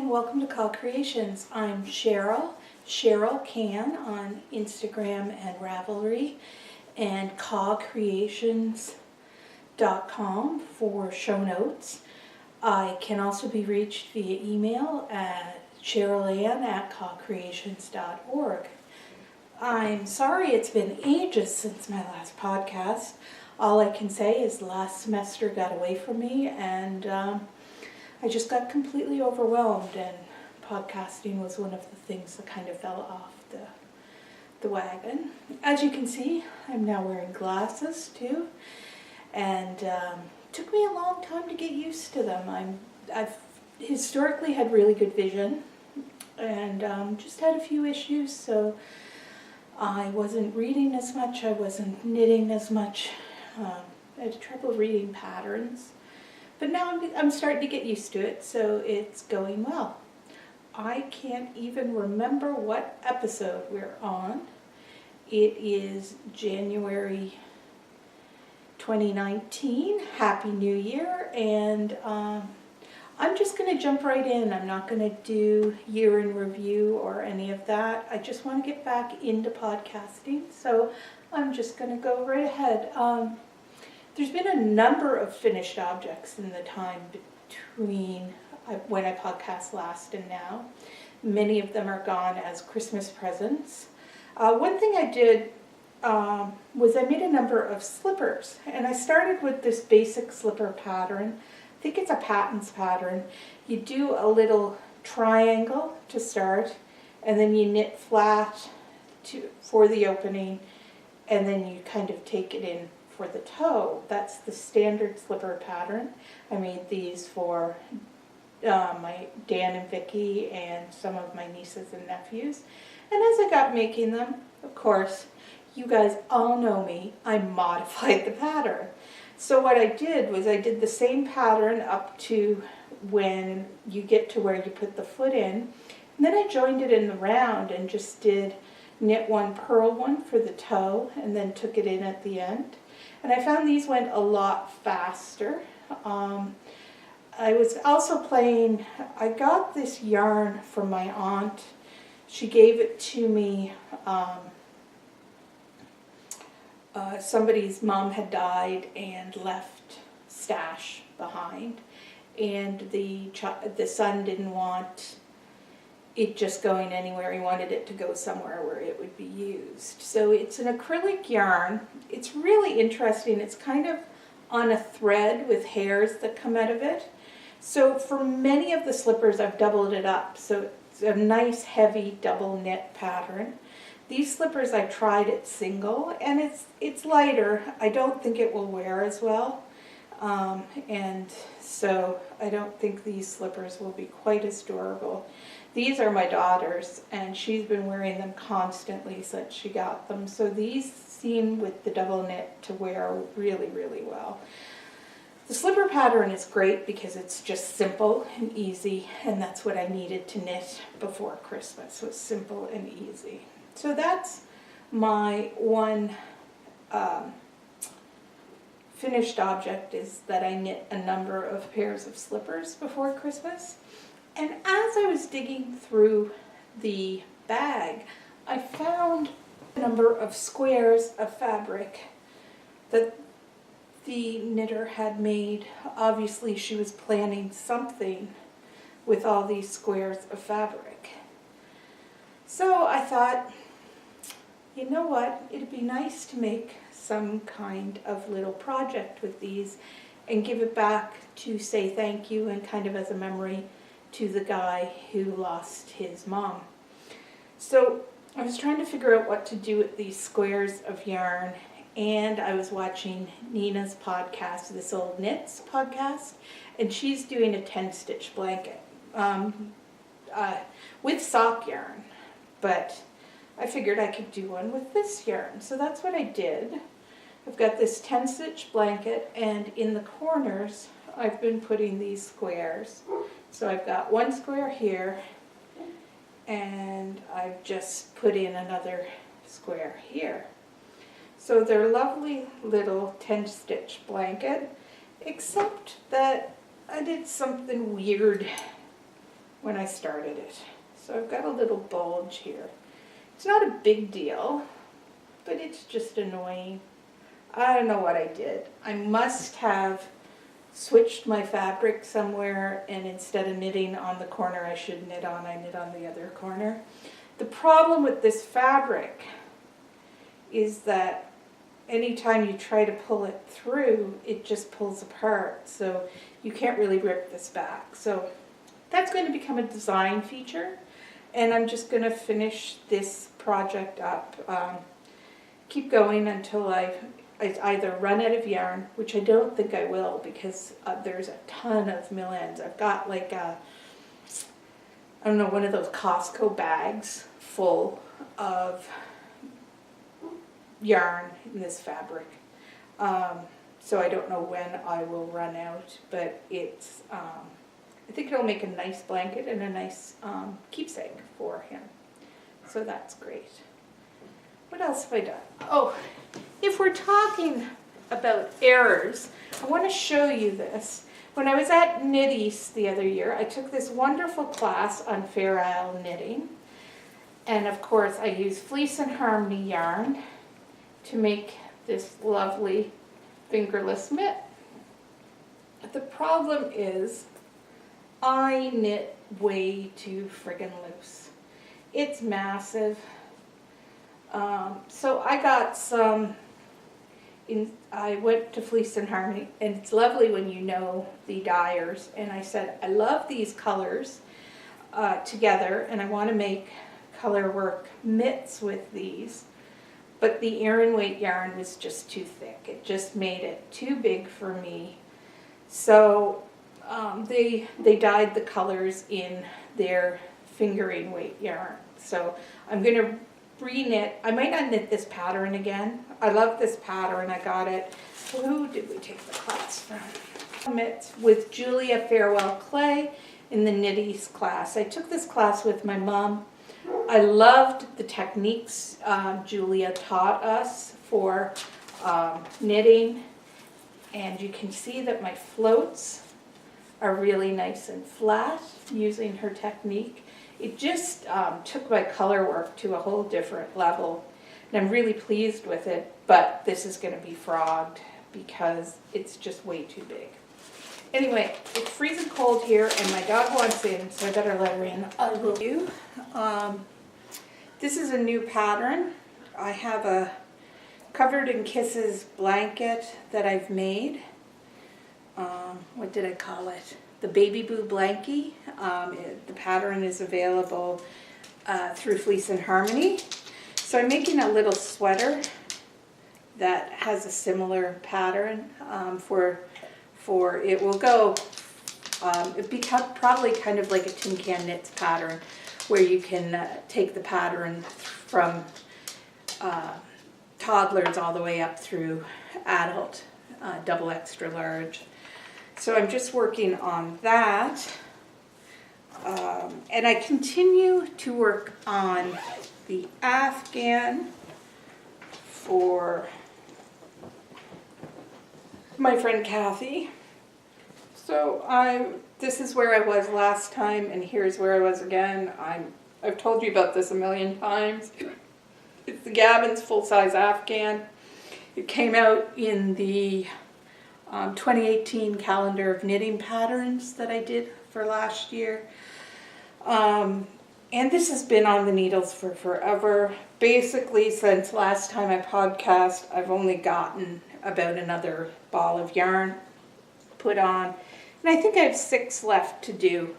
and welcome to CAWcreations. I'm Cheryl Can on Instagram and Ravelry, and CAWcreations.com for show notes. I can also be reached via email at cherylan@cawcreations.org. I'm sorry it's been ages since my last podcast. All I can say is last semester got away from me, and I just got completely overwhelmed, and podcasting was one of the things that kind of fell off the wagon. As you can see, I'm now wearing glasses too, and took me a long time to get used to them. I've historically had really good vision, and just had a few issues, so I wasn't reading as much, I wasn't knitting as much. I had trouble reading patterns. But now I'm starting to get used to it, so it's going well. I can't even remember what episode we're on. It is January 2019. Happy New Year, and I'm just going to jump right in. I'm not going to do year in review or any of that. I just want to get back into podcasting, so I'm just going to go right ahead. There's been a number of finished objects in the time between when I podcast last and now. Many of them are gone as Christmas presents. One thing I did was I made a number of slippers, and I started with this basic slipper pattern. I think it's a Patton's pattern. You do a little triangle to start, and then you knit flat for the opening, and then you kind of take it in for the toe. That's the standard slipper pattern. I made these for my Dan and Vicky and some of my nieces and nephews. And as I got making them, of course, you guys all know me, I modified the pattern. So what I did was I did the same pattern up to when you get to where you put the foot in. And then I joined it in the round and just did knit one, purl one for the toe, and then took it in at the end. And I found these went a lot faster. I was also playing, I got this yarn from my aunt. She gave it to me. Somebody's mom had died and left stash behind. And the son didn't want it just going anywhere. He wanted it to go somewhere where it would be used. So it's an acrylic yarn. It's really interesting. It's kind of on a thread with hairs that come out of it. So for many of the slippers, I've doubled it up. So it's a nice heavy double knit pattern. These slippers I tried it single, and it's lighter. I don't think it will wear as well. And so I don't think these slippers will be quite as durable. These are my daughter's, and she's been wearing them constantly since she got them. So these seem, with the double knit, to wear really, really well. The slipper pattern is great because it's just simple and easy, and that's what I needed to knit before Christmas, was simple and easy. So that's my one finished object, is that I knit a number of pairs of slippers before Christmas. And as I was digging through the bag, I found a number of squares of fabric that the knitter had made. Obviously, she was planning something with all these squares of fabric. So I thought, you know what, it'd be nice to make some kind of little project with these and give it back to say thank you, and kind of as a memory to the guy who lost his mom. So I was trying to figure out what to do with these squares of yarn, and I was watching Nina's podcast, This Old Knits podcast, and she's doing a 10-stitch blanket with sock yarn, but I figured I could do one with this yarn, so that's what I did. I've got this 10-stitch blanket, and in the corners I've been putting these squares. So I've got one square here, and I've just put in another square here. So they're lovely little 10-stitch blanket, except that I did something weird when I started it. So I've got a little bulge here. It's not a big deal, but it's just annoying. I don't know what I did. I must have switched my fabric somewhere, and instead of knitting on the corner I should knit on, I knit on the other corner. The problem with this fabric is that anytime you try to pull it through, it just pulls apart. So you can't really rip this back. So that's going to become a design feature, and I'm just going to finish this project up. Keep going until I either run out of yarn, which I don't think I will, because there's a ton of mill ends. I've got like a, I don't know, one of those Costco bags full of yarn in this fabric. So I don't know when I will run out, but it's, I think it'll make a nice blanket and a nice keepsake for him. So that's great. What else have I done? Oh, if we're talking about errors, I want to show you this. When I was at Knit East the other year, I took this wonderful class on Fair Isle knitting. And of course, I used Fleece and Harmony yarn to make this lovely fingerless mitt. The problem is, I knit way too friggin' loose. It's massive. So I got some, I went to Fleece and Harmony, and it's lovely when you know the dyers, and I said, I love these colors together, and I want to make colourwork mitts with these, but the Aran weight yarn was just too thick. It just made it too big for me. So they dyed the colors in their fingering weight yarn. So I'm going to re-knit. I might not knit this pattern again. I love this pattern. I got it. Who did we take the class from? Mitts with Julia Farewell Clay in the Knit East class. I took this class with my mom. I loved the techniques Julia taught us for knitting, and you can see that my floats are really nice and flat using her technique. It just took my color work to a whole different level, and I'm really pleased with it, but this is going to be frogged because it's just way too big. Anyway, it's freezing cold here, and my dog wants in, so I better let her in. I will do. This is a new pattern. I have a Covered in Kisses blanket that I've made. What did I call it? The Baby Boo Blankie. The pattern is available through Fleece and Harmony. So I'm making a little sweater that has a similar pattern for it will go, it'd be probably kind of like a tin can knits pattern, where you can take the pattern from toddlers all the way up through adult, double extra large. So I'm just working on that. And I continue to work on the afghan for my friend Kathy. So this is where I was last time, and here's where I was again. I've told you about this a million times. It's the Gavin's full-size afghan. It came out in the 2018 calendar of knitting patterns that I did for last year. And this has been on the needles for forever. Basically, since last time I podcast, I've only gotten about another ball of yarn put on. And I think I have 6 left to do,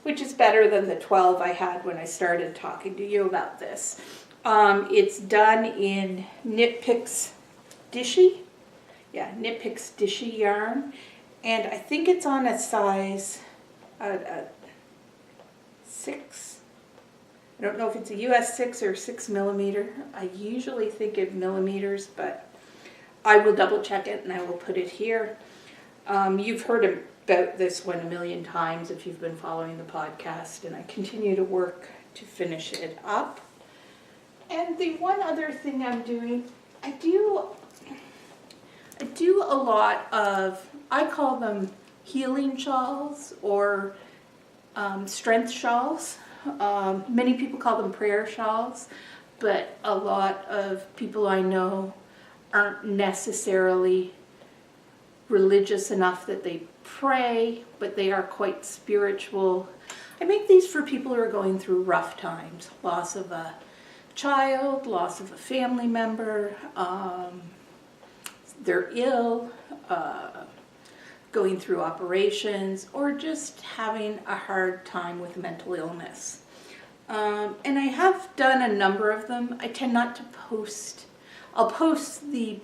which is better than the 12 I had when I started talking to you about this. It's done in Knit Picks Dishy. Yeah, Knit Picks Dishy yarn. And I think it's on a size 6. I don't know if it's a US 6 or 6 millimeter. I usually think of millimeters, but I will double check it and I will put it here. You've heard about this one a million times if you've been following the podcast, and I continue to work to finish it up. And the one other thing I'm doing, I do a lot of, I call them healing shawls, or strength shawls. Many people call them prayer shawls, but a lot of people I know aren't necessarily religious enough that they pray, but they are quite spiritual. I make these for people who are going through rough times, loss of a child, loss of a family member, they're ill, going through operations, or just having a hard time with mental illness. And I have done a number of them. I tend not to post. I'll post the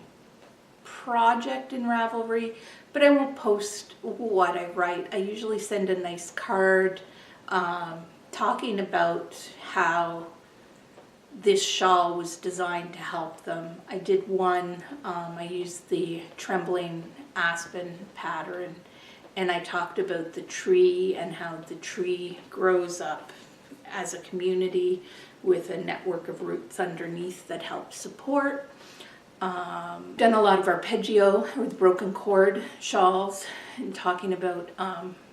project in Ravelry, but I won't post what I write. I usually send a nice card talking about how this shawl was designed to help them. I did one, I used the trembling aspen pattern, and I talked about the tree and how the tree grows up as a community with a network of roots underneath that help support. Done a lot of arpeggio with broken cord shawls, and talking about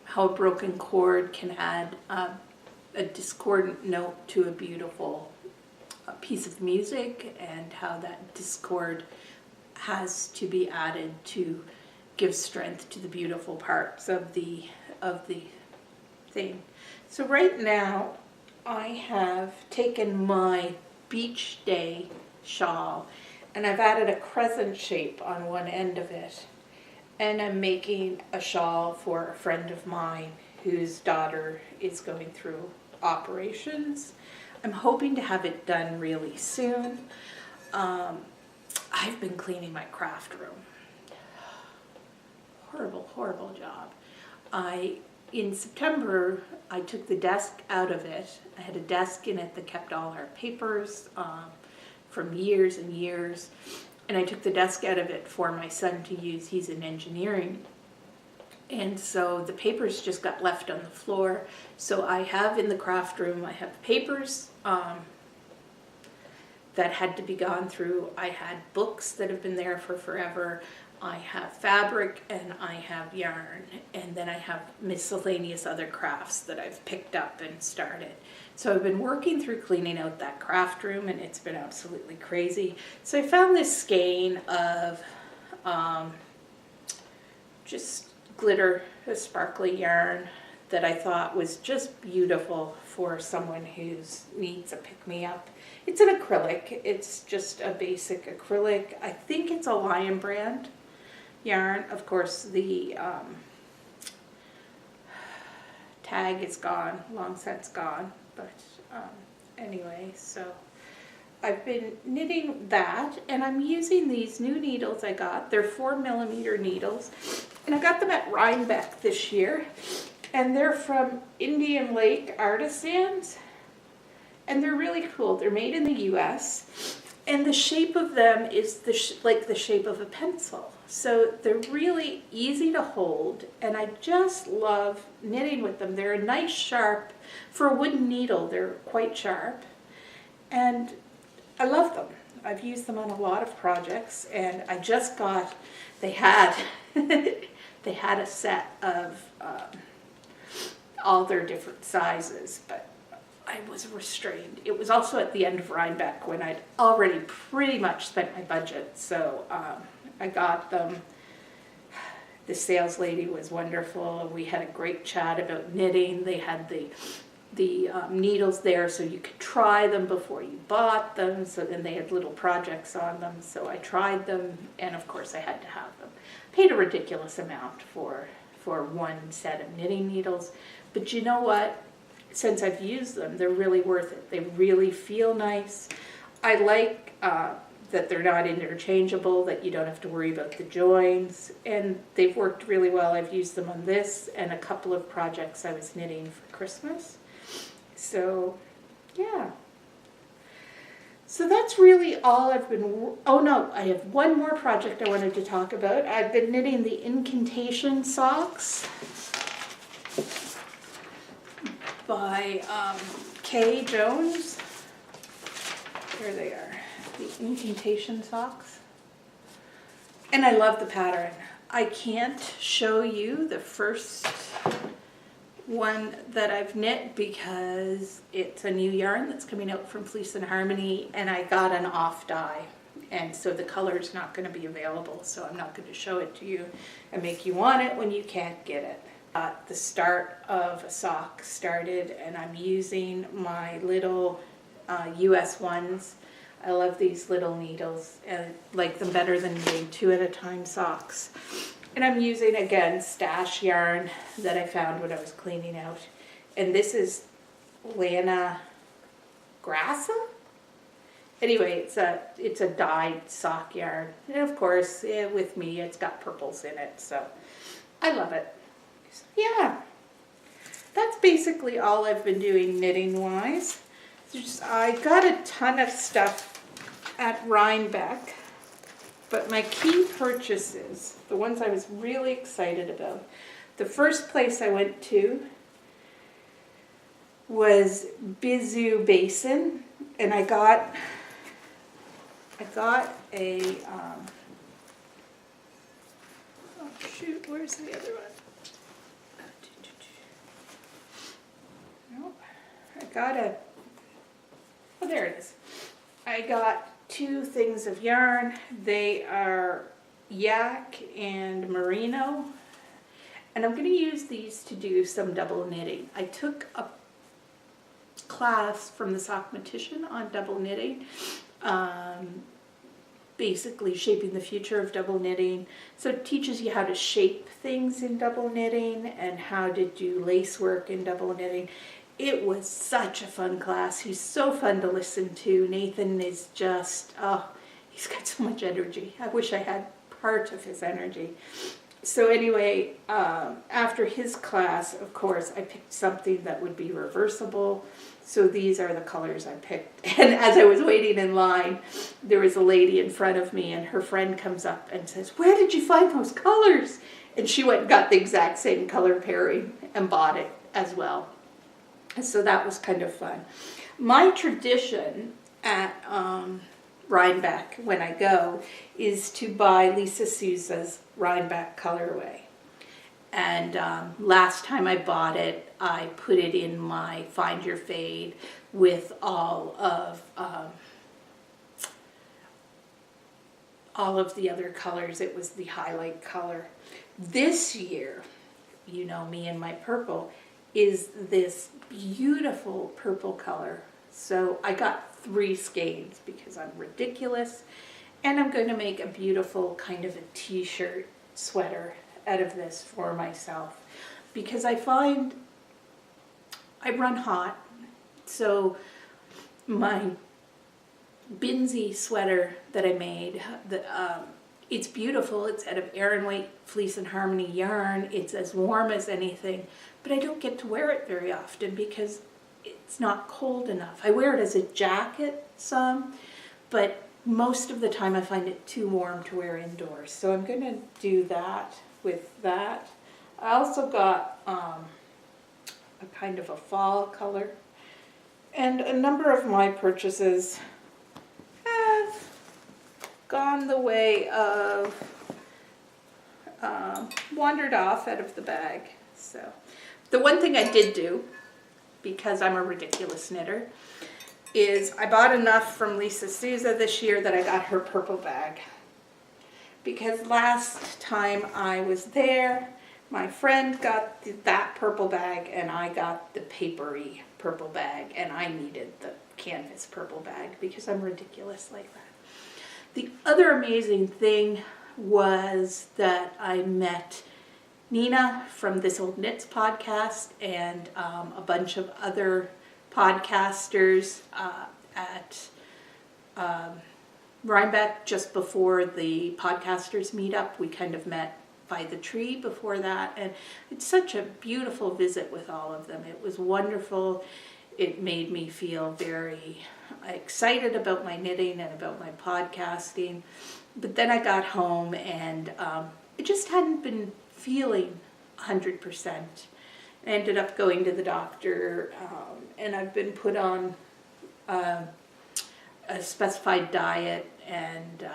how a broken cord can add a discordant note to a beautiful piece of music, and how that discord has to be added to give strength to the beautiful parts of the thing. So right now I have taken my beach day shawl and I've added a crescent shape on one end of it, and I'm making a shawl for a friend of mine whose daughter is going through operations. I'm hoping to have it done really soon. I've been cleaning my craft room. Horrible job. In September, I took the desk out of it. I had a desk in it that kept all our papers from years and years, and I took the desk out of it for my son to use. He's in engineering. And so the papers just got left on the floor. So I have in the craft room, I have papers that had to be gone through. I had books that have been there for forever. I have fabric and I have yarn, and then I have miscellaneous other crafts that I've picked up and started. So I've been working through cleaning out that craft room, and it's been absolutely crazy. So I found this skein of just glitter, a sparkly yarn that I thought was just beautiful for someone who needs a pick-me-up. It's an acrylic. It's just a basic acrylic. I think it's a Lion brand yarn. Of course, the tag is gone, long since gone, but anyway, so I've been knitting that, and I'm using these new needles I got. They're 4mm needles, and I got them at Rhinebeck this year, and they're from Indian Lake Artisans, and they're really cool. They're made in the US, and the shape of them is like the shape of a pencil. So they're really easy to hold, and I just love knitting with them. They're a nice sharp, for a wooden needle, they're quite sharp, and I love them. I've used them on a lot of projects, and I just got, they had a set of all their different sizes, but I was restrained. It was also at the end of Rhinebeck when I'd already pretty much spent my budget, so I got them. The sales lady was wonderful. We had a great chat about knitting. They had the needles there so you could try them before you bought them. So then they had little projects on them. So I tried them, and of course I had to have them. Paid a ridiculous amount for one set of knitting needles. But you know what? Since I've used them, they're really worth it. They really feel nice. I like that they're not interchangeable, that you don't have to worry about the joins, and they've worked really well. I've used them on this and a couple of projects I was knitting for Christmas. So, yeah. So that's really all I've been, oh no, I have one more project I wanted to talk about. I've been knitting the incantation socks by Kay Jones. There they are, the incantation socks. And I love the pattern. I can't show you the first one that I've knit because it's a new yarn that's coming out from Fleece and Harmony, and I got an off dye, and so the color's not going to be available, so I'm not going to show it to you and make you want it when you can't get it. The start of a sock started, and I'm using my little US ones. I love these little needles and like them better than doing 2 at a time socks. And I'm using, again, stash yarn that I found when I was cleaning out. And this is Lana Grassa? Anyway, it's a dyed sock yarn. And of course, with me, it's got purples in it. So I love it. So, yeah, that's basically all I've been doing knitting-wise. I got a ton of stuff at Rhinebeck. But my key purchases, the ones I was really excited about, the first place I went to was Bijou Basin, and I got a, oh shoot, where's the other one? Nope, oh there it is. I got 2 things of yarn. They are yak and merino, and I'm going to use these to do some double knitting. I took a class from the Sockmatician on double knitting, basically shaping the future of double knitting. So it teaches you how to shape things in double knitting and how to do lace work in double knitting. It was such a fun class. He's so fun to listen to. Nathan is just, oh, he's got so much energy. I wish I had part of his energy. So anyway, after his class, of course, I picked something that would be reversible. So these are the colors I picked. And as I was waiting in line, there was a lady in front of me, and her friend comes up and says, "Where did you find those colors?" And she went and got the exact same color pairing and bought it as well. So that was kind of fun. My tradition at Rhinebeck, when I go, is to buy Lisa Sousa's Rhinebeck colorway. And last time I bought it, I put it in my Find Your Fade with all of the other colors. It was the highlight color. This year, you know me and my purple, is this beautiful purple color. So I got 3 skeins because I'm ridiculous, and I'm going to make a beautiful kind of a t-shirt sweater out of this for myself, because I find I run hot. So my Binsey sweater that I made, it's beautiful. It's out of Aran Weight Fleece and Harmony yarn. It's as warm as anything, but I don't get to wear it very often because it's not cold enough. I wear it as a jacket some, but most of the time I find it too warm to wear indoors. So I'm going to do that with that. I also got a kind of a fall color, and a number of my purchases have gone the way of wandered off out of the bag. So the one thing I did do, because I'm a ridiculous knitter, is I bought enough from Lisa Sousa this year that I got her purple bag. Because last time I was there, my friend got that purple bag and I got the papery purple bag, and I needed the canvas purple bag because I'm ridiculous like that. The other amazing thing was that I met Nina from This Old Knits podcast and a bunch of other podcasters at Rhinebeck just before the podcasters meetup. We kind of met by the tree before that, and it's such a beautiful visit with all of them. It was wonderful. It made me feel very excited about my knitting and about my podcasting. But then I got home and I just hadn't been feeling 100%. I ended up going to the doctor, and I've been put on a specified diet, and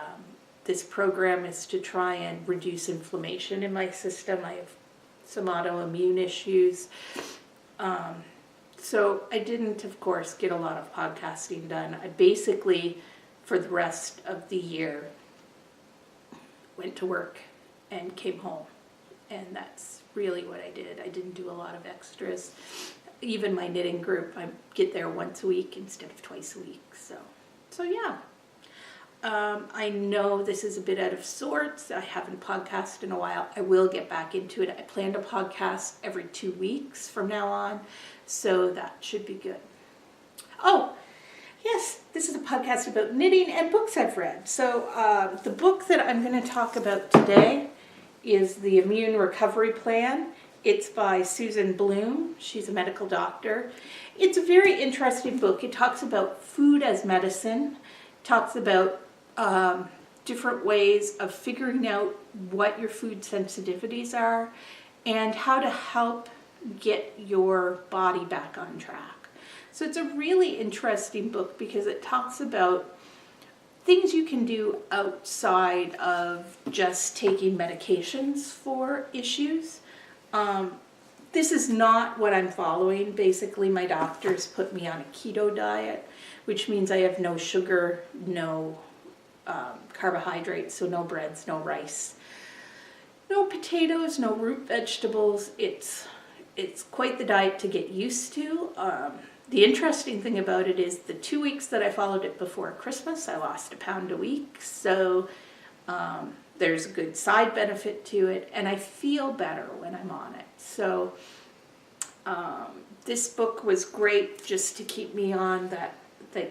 this program is to try and reduce inflammation in my system. I have some autoimmune issues. So I didn't, of course, get a lot of podcasting done. I basically, for the rest of the year, went to work and came home. And that's really what I did. I didn't do a lot of extras. Even my knitting group, I get there once a week instead of twice a week. So yeah. I know this is a bit out of sorts. I haven't podcasted in a while. I will get back into it. I plan to podcast every 2 weeks from now on, so that should be good. Oh, yes, this is a podcast about knitting and books I've read. So the book that I'm going to talk about today is The Immune Recovery Plan. It's by Susan Blum. She's a medical doctor. It's a very interesting book. It talks about food as medicine. It talks about different ways of figuring out what your food sensitivities are and how to help get your body back on track. So it's a really interesting book because it talks about things you can do outside of just taking medications for issues. This is not what I'm following. Basically, my doctors put me on a keto diet, which means I have no sugar, no carbohydrates, so no breads, no rice, no potatoes, no root vegetables. It's quite the diet to get used to. The interesting thing about it is the 2 weeks that I followed it before Christmas, I lost 1 pound a week. So there's a good side benefit to it, and I feel better when I'm on it. So this book was great just to keep me on that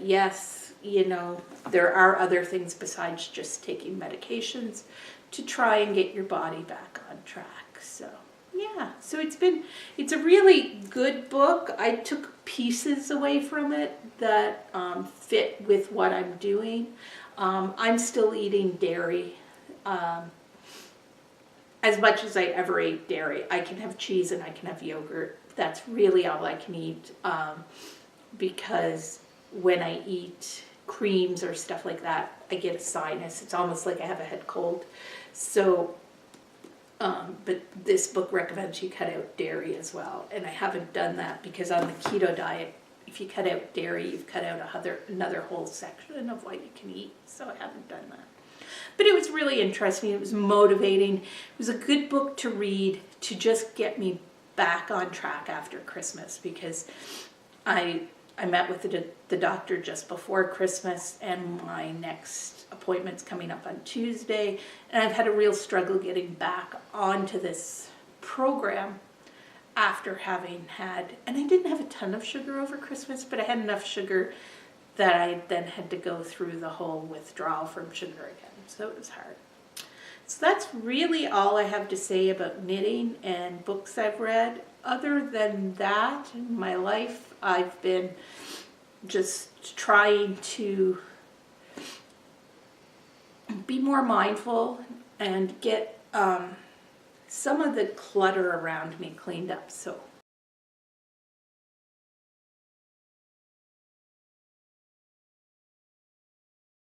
yes, you know, there are other things besides just taking medications to try and get your body back on track. So yeah, so it's a really good book. I took pieces away from it that fit with what I'm doing. I'm still eating dairy. As much as I ever ate dairy. I can have cheese and I can have yogurt. That's really all I can eat, because when I eat creams or stuff like that, I get a sinus. It's almost like I have a head cold. So, but this book recommends you cut out dairy as well. And I haven't done that because on the keto diet, if you cut out dairy, you've cut out another whole section of what you can eat. So I haven't done that. But it was really interesting. It was motivating. It was a good book to read to just get me back on track after Christmas, because I met with the doctor just before Christmas, and my next appointment's coming up on Tuesday, and I've had a real struggle getting back onto this program after having had, and I didn't have a ton of sugar over Christmas, but I had enough sugar that I then had to go through the whole withdrawal from sugar again. So it was hard. So that's really all I have to say about knitting and books I've read. Other than that, in my life, I've been just trying to be more mindful and get some of the clutter around me cleaned up. So